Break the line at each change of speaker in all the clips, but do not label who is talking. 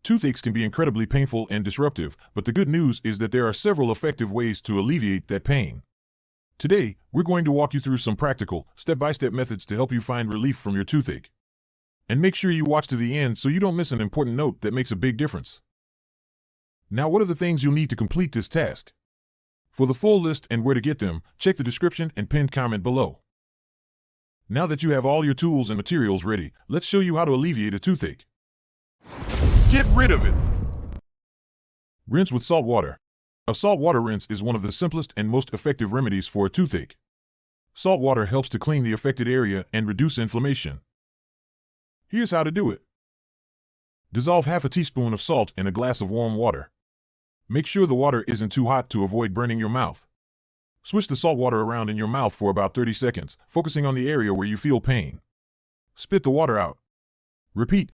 Toothaches can be incredibly painful and disruptive, but the good news is that there are several effective ways to alleviate that pain. Today, we're going to walk you through some practical, step-by-step methods to help you find relief from your toothache. And make sure you watch to the end so you don't miss an important note that makes a big difference. Now, what are the things you'll need to complete this task? For the full list and where to get them, check the description and pinned comment below. Now that you have all your tools and materials ready, let's show you how to alleviate a toothache. Get rid of it! Rinse with salt water. A salt water rinse is one of the simplest and most effective remedies for a toothache. Salt water helps to clean the affected area and reduce inflammation. Here's how to do it. Dissolve half a teaspoon of salt in a glass of warm water. Make sure the water isn't too hot to avoid burning your mouth. Swish the salt water around in your mouth for about 30 seconds, focusing on the area where you feel pain. Spit the water out. Repeat.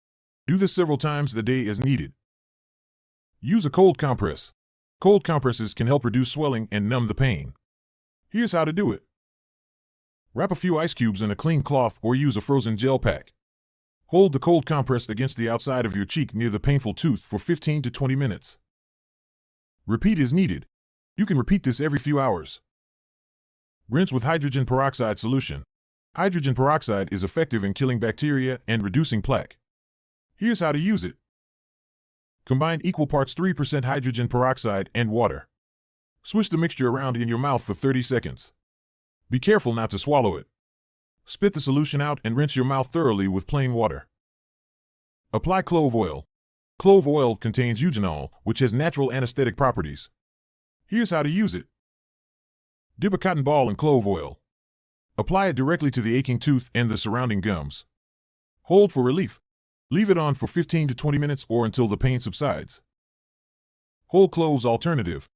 Do this several times a day as needed. Use a cold compress. Cold compresses can help reduce swelling and numb the pain. Here's how to do it. Wrap a few ice cubes in a clean cloth or use a frozen gel pack. Hold the cold compress against the outside of your cheek near the painful tooth for 15 to 20 minutes. Repeat as needed. You can repeat this every few hours. Rinse with hydrogen peroxide solution. Hydrogen peroxide is effective in killing bacteria and reducing plaque. Here's how to use it. Combine equal parts 3% hydrogen peroxide and water. Swish the mixture around in your mouth for 30 seconds. Be careful not to swallow it. Spit the solution out and rinse your mouth thoroughly with plain water. Apply clove oil. Clove oil contains eugenol, which has natural anesthetic properties. Here's how to use it. Dip a cotton ball in clove oil. Apply it directly to the aching tooth and the surrounding gums. Hold for relief. Leave it on for 15 to 20 minutes or until the pain subsides. Whole cloves alternative.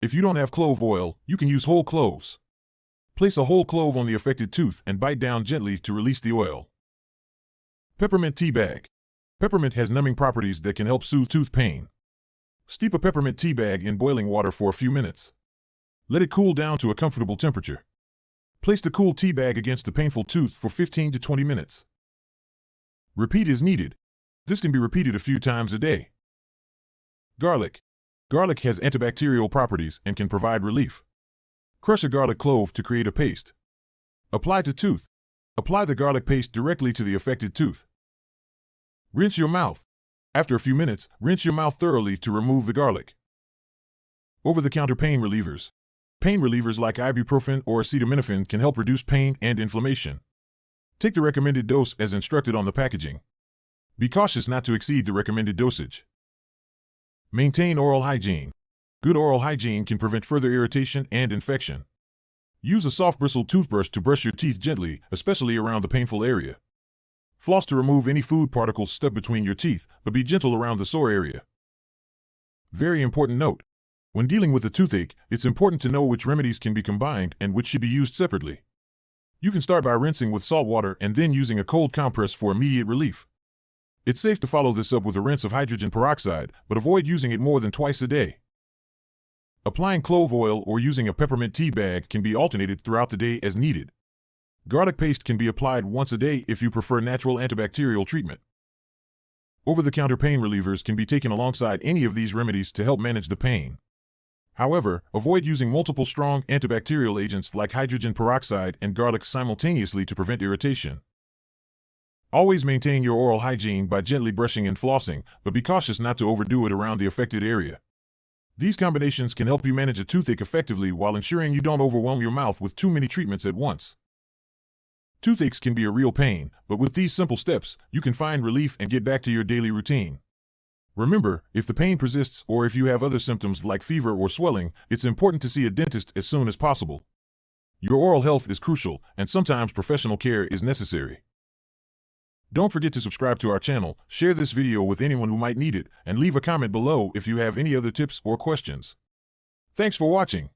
If you don't have clove oil, you can use whole cloves. Place a whole clove on the affected tooth and bite down gently to release the oil. Peppermint tea bag. Peppermint has numbing properties that can help soothe tooth pain. Steep a peppermint tea bag in boiling water for a few minutes. Let it cool down to a comfortable temperature. Place the cool tea bag against the painful tooth for 15 to 20 minutes. Repeat as needed. This can be repeated a few times a day. Garlic. Garlic has antibacterial properties and can provide relief. Crush a garlic clove to create a paste. Apply to tooth. Apply the garlic paste directly to the affected tooth. Rinse your mouth. After a few minutes, rinse your mouth thoroughly to remove the garlic. Over-the-counter pain relievers. Pain relievers like ibuprofen or acetaminophen can help reduce pain and inflammation. Take the recommended dose as instructed on the packaging. Be cautious not to exceed the recommended dosage. Maintain oral hygiene. Good oral hygiene can prevent further irritation and infection. Use a soft-bristled toothbrush to brush your teeth gently, especially around the painful area. Floss to remove any food particles stuck between your teeth, but be gentle around the sore area. Very important note. When dealing with a toothache, it's important to know which remedies can be combined and which should be used separately. You can start by rinsing with salt water and then using a cold compress for immediate relief. It's safe to follow this up with a rinse of hydrogen peroxide, but avoid using it more than twice a day. Applying clove oil or using a peppermint tea bag can be alternated throughout the day as needed. Garlic paste can be applied once a day if you prefer natural antibacterial treatment. Over-the-counter pain relievers can be taken alongside any of these remedies to help manage the pain. However, avoid using multiple strong antibacterial agents like hydrogen peroxide and garlic simultaneously to prevent irritation. Always maintain your oral hygiene by gently brushing and flossing, but be cautious not to overdo it around the affected area. These combinations can help you manage a toothache effectively while ensuring you don't overwhelm your mouth with too many treatments at once. Toothaches can be a real pain, but with these simple steps, you can find relief and get back to your daily routine. Remember, if the pain persists or if you have other symptoms like fever or swelling, it's important to see a dentist as soon as possible. Your oral health is crucial, and sometimes professional care is necessary. Don't forget to subscribe to our channel, share this video with anyone who might need it, and leave a comment below if you have any other tips or questions. Thanks for watching.